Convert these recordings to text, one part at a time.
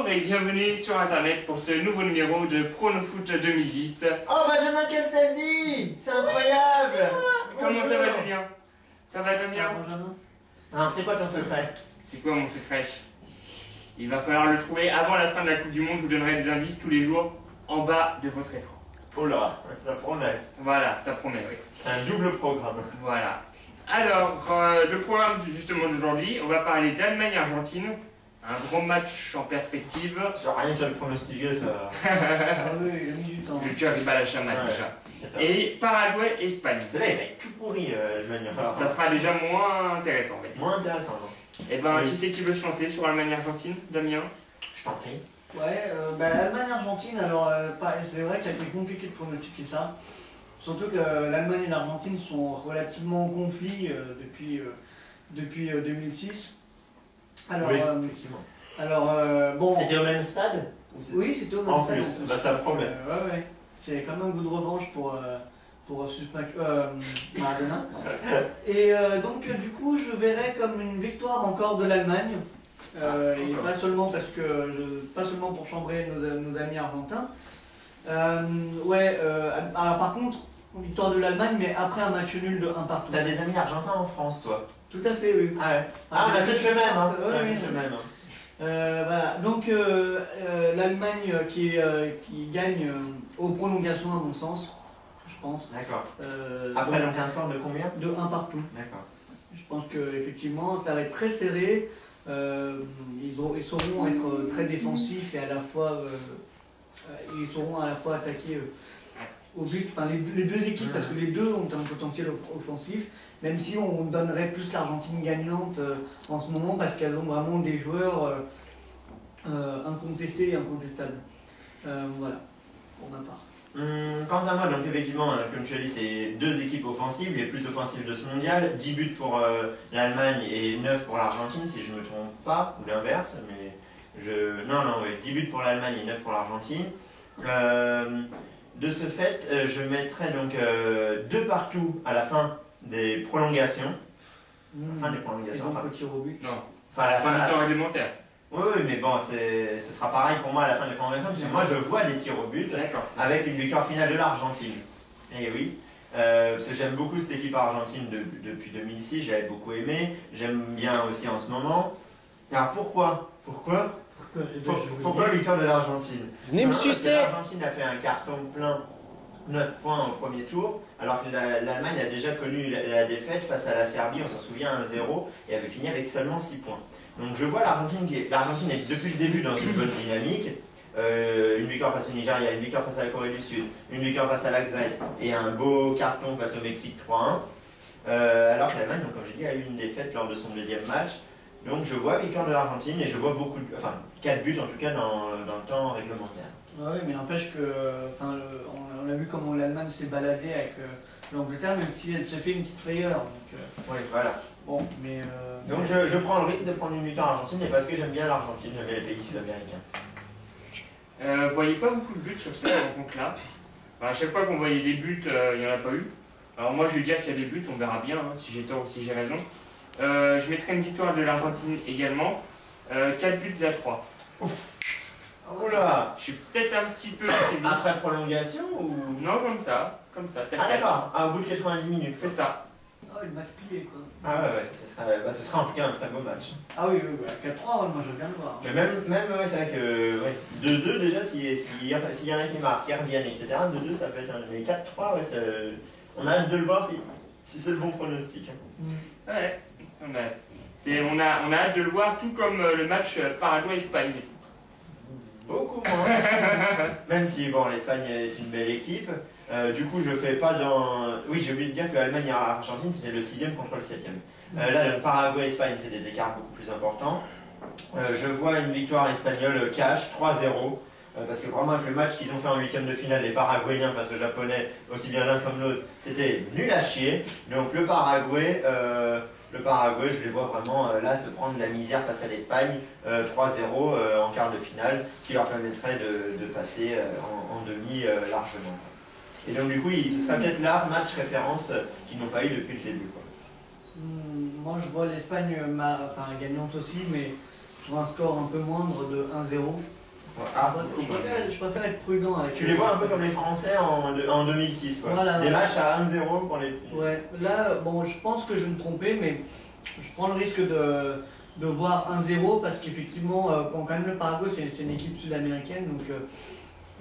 Bonjour et bienvenue sur internet pour ce nouveau numéro de Pronofoot 2010. Oh, Benjamin Castaldi, c'est incroyable. Comment ça va, Julien? Ça va, Damien? Benjamin. Alors, c'est quoi ton secret? C'est quoi mon secret? Il va falloir le trouver avant la fin de la Coupe du Monde. Je vous donnerai des indices tous les jours en bas de votre écran. Oh là, ça promet. Voilà, ça promet, oui. Un double programme. Voilà. Alors, le programme justement d'aujourd'hui, on va parler d'Allemagne-Argentine. Un gros match en perspective. Sur rien qu'à le pronostiquer, ça. Ah oui, il a mis du temps. Le tueur rival à Chamat Ouais. déjà. Et Paraguay-Espagne. C'est là, il va être tout pourri, l'Allemagne. Ça sera déjà moins intéressant. En fait. Moins intéressant, non? Et ben, Oui. qui c'est qui veut se lancer sur Allemagne-Argentine, Damien? Je t'en prie. Ouais, Allemagne-Argentine, alors c'est vrai que ça a été compliqué de pronostiquer ça. Surtout que l'Allemagne et l'Argentine sont relativement en conflit depuis 2006. Alors, Oui, effectivement. bon. C'était au même stade? Oui, c'était au même En stade, plus, bah ça promet. Ouais. C'est quand même un goût de revanche pour Maradona. Et donc, du coup, je verrais comme une victoire encore de l'Allemagne. Et pas seulement pas seulement pour chambrer nos amis argentins. Alors par contre, victoire de l'Allemagne, mais après un match nul de 1 partout. T'as des amis argentins en France, toi? Tout à fait, oui. Ah ouais. Ah, on a peut-être le même, hein. Ouais, On a oui. peut-être le même. Voilà, donc l'Allemagne qui gagne aux prolongations à mon sens, je pense. D'accord. Après, donc un score de combien? De 1 partout. D'accord. Je pense qu'effectivement ça va être très serré. Ils sauront être très défensifs et à la fois ils sauront à la fois attaquer au but, enfin, les deux équipes, parce que les deux ont un potentiel offensif, même si on donnerait plus l'Argentine gagnante en ce moment parce qu'elles ont vraiment des joueurs incontestés et incontestables. Voilà, pour ma part. Quant à moi, donc effectivement, comme tu as dit, c'est deux équipes offensives, les plus offensives de ce mondial, 10 buts pour l'Allemagne et 9 pour l'Argentine, si je ne me trompe pas, ou l'inverse, mais Non, oui, 10 buts pour l'Allemagne et 9 pour l'Argentine. De ce fait, je mettrai donc 2 partout à la fin des prolongations. Fin des prolongations, Et donc au tir au but. Non. Enfin, à la Fin fin du temps réglementaire. Oui, mais bon, ce sera pareil pour moi à la fin des prolongations, parce que moi je vois les tirs au but avec une victoire finale de l'Argentine. Et oui, parce que j'aime beaucoup cette équipe argentine depuis 2006, j'avais beaucoup aimé, j'aime bien aussi en ce moment. Alors pourquoi la victoire de l'Argentine? Venez me sucer! L'Argentine a fait un carton plein, 9 points au premier tour, alors que l'Allemagne a déjà connu la défaite face à la Serbie, on s'en souvient, 1-0, et avait fini avec seulement 6 points. Donc je vois l'Argentine est depuis le début dans une bonne dynamique. Une victoire face au Nigeria, une victoire face à la Corée du Sud, une victoire face à la Grèce et un beau carton face au Mexique 3-1. Alors que l'Allemagne, comme j'ai dit, a eu une défaite lors de son deuxième match. Donc je vois victoire de l'Argentine et je vois beaucoup, 4 buts en tout cas dans le temps réglementaire. Oui, mais n'empêche que, on a vu comment l'Allemagne s'est baladée avec l'Angleterre, même si elle s'est fait une petite frayeur. Oui, voilà. Bon, mais. Donc je prends le risque de prendre une victoire argentine et parce que j'aime bien l'Argentine, j'aime bien les pays sud-américains. Vous voyez pas beaucoup de buts sur cette rencontre-là. À chaque fois qu'on voyait des buts, il n'y en a pas eu. Alors moi je vais dire qu'il y a des buts, on verra bien si j'ai tort ou si j'ai raison. Je mettrai une victoire de l'Argentine également. 4 buts à 3. Ouf. Oula. Je suis peut-être un petit peu pessimiste. Après prolongation ou... Non, comme ça. Ah d'accord, au bout de 90 minutes. C'est ça. Ah, le match plié quoi. Ah ouais, ce sera en tout cas un très beau match. Ah oui, 4-3, moi je veux bien le voir. Mais même ouais, c'est vrai que 2-2 déjà, s'il y en a qui marquent, qui reviennent, etc. 2-2 ça peut être un. Mais 4-3, ouais, on a hâte de le voir si c'est le bon pronostic. Ouais, on a hâte. On a hâte de le voir, tout comme le match Paraguay-Espagne. Beaucoup moins. Même si bon, l'Espagne est une belle équipe. Du coup, je fais pas dans. Oui, j'ai oublié de dire que l'Allemagne et l'Argentine c'était le 6e contre le 7e. Là, le Paraguay-Espagne, c'est des écarts beaucoup plus importants. Je vois une victoire espagnole cash, 3-0. Parce que vraiment, avec le match qu'ils ont fait en 8e de finale, les Paraguayens face aux Japonais, aussi bien l'un comme l'autre, c'était nul à chier. Donc le Paraguay, je les vois vraiment là se prendre la misère face à l'Espagne, 3-0 en quart de finale, ce qui leur permettrait de passer en demi largement. Et donc du coup, ce serait peut-être là match référence qu'ils n'ont pas eu depuis le début. Moi je vois l'Espagne gagnante aussi, mais sur un score un peu moindre de 1-0. Ah, Je préfère être prudent avec. tu les vois un peu comme les Français en 2006, quoi. Voilà, des voilà. matchs à 1-0 pour les... Ouais, là, bon, je pense que je vais me tromper, mais je prends le risque de voir 1-0 parce qu'effectivement, bon, quand même, le Paraguay, c'est une équipe sud-américaine, donc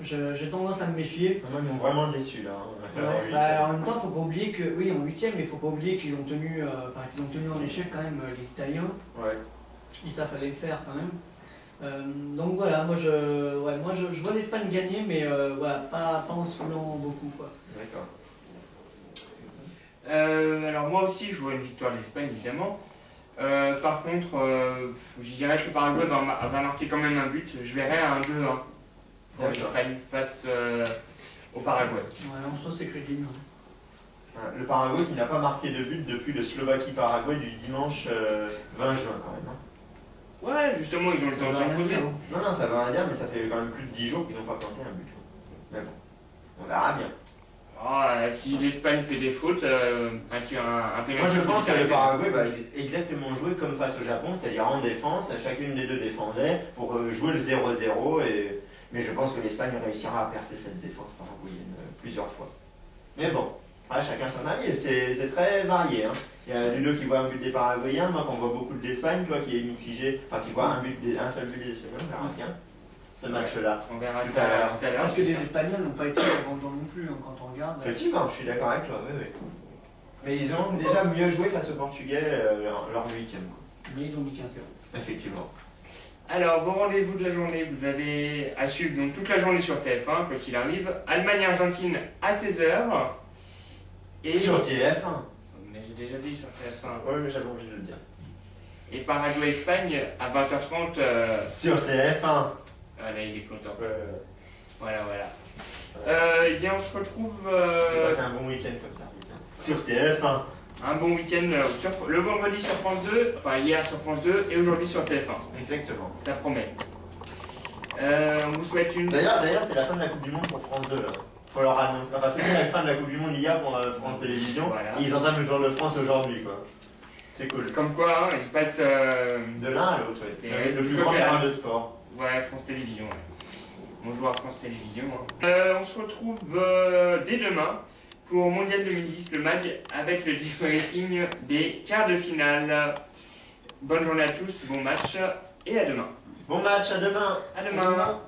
j'ai tendance à me méfier. Moi, ils m'ont vraiment déçu, là. Hein, Ouais, bah, en même temps, faut pas oublier que, oui, en 8ème, mais il faut pas oublier qu'ils ont tenu en échec quand même les Italiens. Ouais. Et ça fallait le faire quand même. Donc voilà, moi je vois l'Espagne gagner, mais voilà, pas en se foulant beaucoup, quoi. D'accord. Alors moi aussi je vois une victoire de l'Espagne évidemment. Par contre, je dirais que le Paraguay va marquer quand même un but. Je verrai un 2-1 pour l'Espagne face au Paraguay. Ouais, en soi c'est crédible. Le Paraguay qui n'a pas marqué de but depuis le Slovaquie-Paraguay du dimanche 20 juin quand même. Hein. Ouais, justement, ils ont le temps de s'imposer. Non, ça va rien dire, mais ça fait quand même plus de 10 jours qu'ils n'ont pas planté un but. Mais bon, on verra bien. Oh, si l'Espagne fait des fautes, un pénalty. Moi je pense que le Paraguay va exactement jouer comme face au Japon, c'est-à-dire en défense, chacune des deux défendait pour jouer le 0-0, mais je pense que l'Espagne réussira à percer cette défense paraguayenne plusieurs fois. Mais bon, chacun son avis, c'est très varié. Hein. Il y a Ludo qui voit un but des Paraguayens, moi qu'on voit beaucoup de l'Espagne, toi qui est mitigé, enfin qui voit un seul but des Espagnols, on verra bien ce match-là. On verra tout ça tout à l'heure. Parce que les Espagnols n'ont pas été abandonnés non plus, hein, quand on regarde. Effectivement, je suis d'accord avec toi, oui. Mais ils ont déjà mieux joué face au Portugais leur 8ème. Mais ils ont mis 15-0. Effectivement. Alors, vos rendez-vous de la journée, vous avez à suivre donc, toute la journée sur TF1, quoi qu'il arrive. Allemagne-Argentine à 16h. Et... Sur TF1. Mais j'ai déjà dit sur TF1. Oui, mais j'avais envie de le dire. Et Paraguay-Espagne à 20h30. Sur TF1. Voilà, il est content. Ouais. Voilà. Eh bien, on se retrouve. C'est un bon week-end comme ça. Sur TF1. Un bon week-end le vendredi sur France 2, enfin hier sur France 2 et aujourd'hui sur TF1. Exactement. Ça promet. On vous souhaite une. D'ailleurs, c'est la fin de la Coupe du Monde pour France 2 là. Faut leur annoncer. Enfin, c'était la fin de la Coupe du Monde hier pour France Télévisions. Voilà. Et ils entament le Tour de France aujourd'hui quoi. C'est cool. Comme quoi, ils passent. De l'un à l'autre, ouais. C'est le plus grand terrain de sport. Ouais, France Télévisions, ouais. Bonjour à France Télévisions. Hein. On se retrouve dès demain pour Mondial 2010, le MAG, avec le débriefing des quarts de finale. Bonne journée à tous, bon match et à demain. Bon match, à demain. À demain.